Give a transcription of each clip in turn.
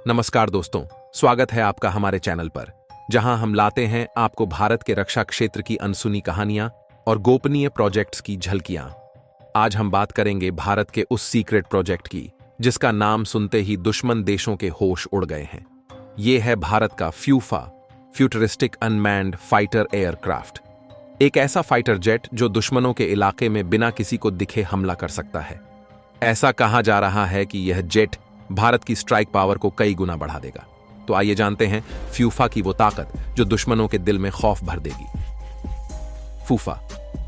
नमस्कार दोस्तों, स्वागत है आपका हमारे चैनल पर, जहां हम लाते हैं आपको भारत के रक्षा क्षेत्र की अनसुनी कहानियां और गोपनीय प्रोजेक्ट्स की झलकियां। आज हम बात करेंगे भारत के उस सीक्रेट प्रोजेक्ट की, जिसका नाम सुनते ही दुश्मन देशों के होश उड़ गए हैं। ये है भारत का फ्यूफा, फ्यूचरिस्टिक अनमैन्ड फाइटर एयरक्राफ्ट। एक ऐसा फाइटर जेट जो दुश्मनों के इलाके में बिना किसी को दिखे हमला कर सकता है। ऐसा कहा जा रहा है कि यह जेट भारत की स्ट्राइक पावर को कई गुना बढ़ा देगा। तो आइए जानते हैं फ्यूफा की वो ताकत जो दुश्मनों के दिल में खौफ भर देगी। फूफा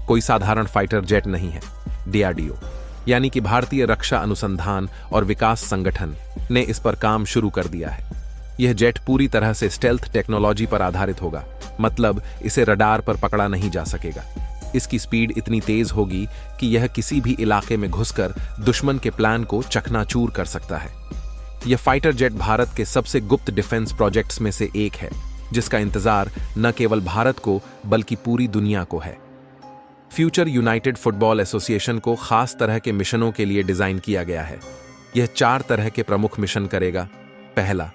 कोई साधारण फाइटर जेट नहीं है। डीआरडीओ यानी कि भारतीय रक्षा अनुसंधान और विकास संगठन ने इस पर काम शुरू कर दिया है। यह जेट पूरी तरह से स्टेल्थ टेक्नोलॉजी पर आधारित होगा, मतलब इसे रडार पर पकड़ा नहीं जा सकेगा। इसकी स्पीड इतनी तेज होगी कि यह किसी भी इलाके में घुसकर दुश्मन के प्लान को चकनाचूर कर सकता है। यह फाइटर जेट भारत के सबसे गुप्त डिफेंस प्रोजेक्ट्स में से एक है, जिसका इंतजार न केवल भारत को बल्कि पूरी दुनिया को है। फ्यूचर यूनाइटेड फुटबॉल एसोसिएशन को खास तरह के मिशनों के लिए डिजाइन किया गया है। यह 4 तरह के प्रमुख मिशन करेगा। पहला,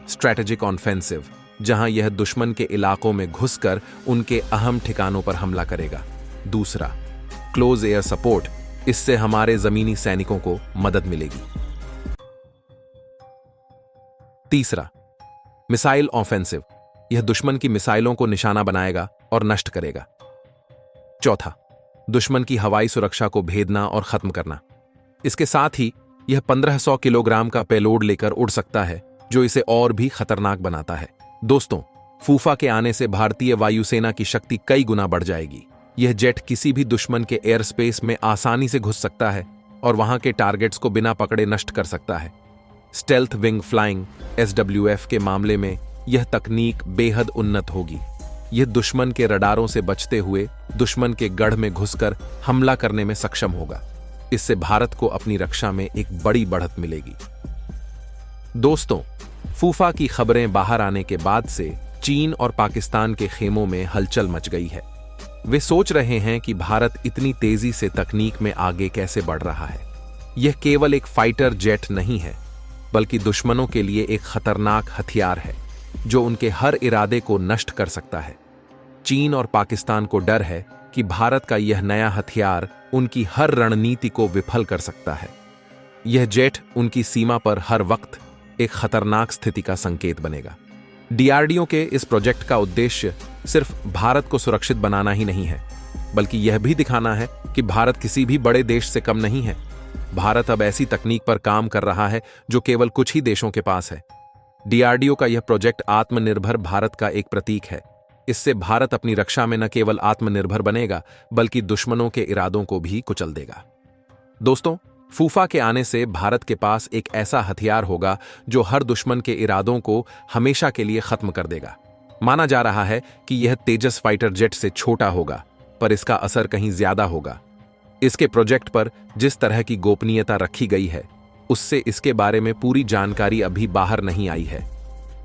स्ट्रैटेजिक ऑफेंसिव, जहां यह दुश्मन के इलाकों में घुसकर उनके अहम ठिकानों पर हमला करेगा। दूसरा, क्लोज एयर सपोर्ट, इससे हमारे जमीनी सैनिकों को मदद मिलेगी। तीसरा, मिसाइल ऑफेंसिव, यह दुश्मन की मिसाइलों को निशाना बनाएगा और नष्ट करेगा। चौथा, दुश्मन की हवाई सुरक्षा को भेदना और खत्म करना। इसके साथ ही यह 1500 किलोग्राम का पेलोड लेकर उड़ सकता है, जो इसे और भी खतरनाक बनाता है। दोस्तों, फूफा के आने से भारतीय वायुसेना की शक्ति कई गुना बढ़ जाएगी। यह जेट किसी भी दुश्मन के एयर स्पेस में आसानी से घुस सकता है और वहां के टारगेट्स को बिना पकड़े नष्ट कर सकता है। स्टेल्थ विंग फ्लाइंग (SWF) के मामले में यह तकनीक बेहद उन्नत होगी। यह दुश्मन के रडारों से बचते हुए दुश्मन के गढ़ में घुसकर हमला करने में सक्षम होगा। इससे भारत को अपनी रक्षा में एक बड़ी बढ़त मिलेगी। दोस्तों, फूफा की खबरें बाहर आने के बाद से चीन और पाकिस्तान के खेमों में हलचल मच गई है। वे सोच रहे हैं कि भारत इतनी तेजी से तकनीक में आगे कैसे बढ़ रहा है। यह केवल एक फाइटर जेट नहीं है, बल्कि दुश्मनों के लिए एक खतरनाक हथियार है, जो उनके हर इरादे को नष्ट कर सकता है। चीन और पाकिस्तान को डर है कि भारत का यह नया हथियार उनकी हर रणनीति को विफल कर सकता है। यह जेट उनकी सीमा पर हर वक्त एक खतरनाक स्थिति का संकेत बनेगा। डीआरडीओ के इस प्रोजेक्ट का उद्देश्य सिर्फ भारत को सुरक्षित बनाना ही नहीं है, बल्कि यह भी दिखाना है कि भारत किसी भी बड़े देश से कम नहीं है। भारत अब ऐसी तकनीक पर काम कर रहा है जो केवल कुछ ही देशों के पास है। डीआरडीओ का यह प्रोजेक्ट आत्मनिर्भर भारत का एक प्रतीक है। इससे भारत अपनी रक्षा में न केवल आत्मनिर्भर बनेगा, बल्कि दुश्मनों के इरादों को भी कुचल देगा। दोस्तों, फूफा के आने से भारत के पास एक ऐसा हथियार होगा जो हर दुश्मन के इरादों को हमेशा के लिए खत्म कर देगा। माना जा रहा है कि यह तेजस फाइटर जेट से छोटा होगा, पर इसका असर कहीं ज्यादा होगा। इसके प्रोजेक्ट पर जिस तरह की गोपनीयता रखी गई है, उससे इसके बारे में पूरी जानकारी अभी बाहर नहीं आई है।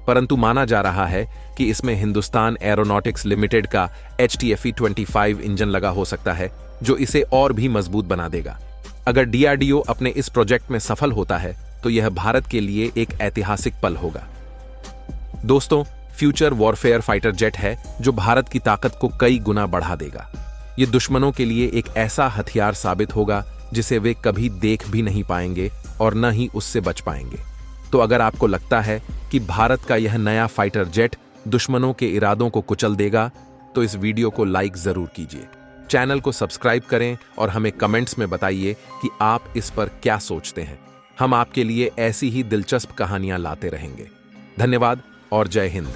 परंतु माना जा रहा है कि इसमें हिंदुस्तान एरोनॉटिक्स लिमिटेड का HTFE-25 इंजन लगा हो सकता है, जो इसे और भी मजबूत बना देगा। अगर डीआरडीओ अपने इस प्रोजेक्ट में सफल होता है, तो यह भारत के लिए एक ऐतिहासिक पल होगा। दोस्तों, फ्यूचर वॉरफेयर फाइटर जेट है जो भारत की ताकत को कई गुना बढ़ा देगा। यह दुश्मनों के लिए एक ऐसा हथियार साबित होगा जिसे वे कभी देख भी नहीं पाएंगे और न ही उससे बच पाएंगे। तो अगर आपको लगता है कि भारत का यह नया फाइटर जेट दुश्मनों के इरादों को कुचल देगा, तो इस वीडियो को लाइक जरूर कीजिए, चैनल को सब्सक्राइब करें और हमें कमेंट्स में बताइए कि आप इस पर क्या सोचते हैं। हम आपके लिए ऐसी ही दिलचस्प कहानियां लाते रहेंगे। धन्यवाद और जय हिंद।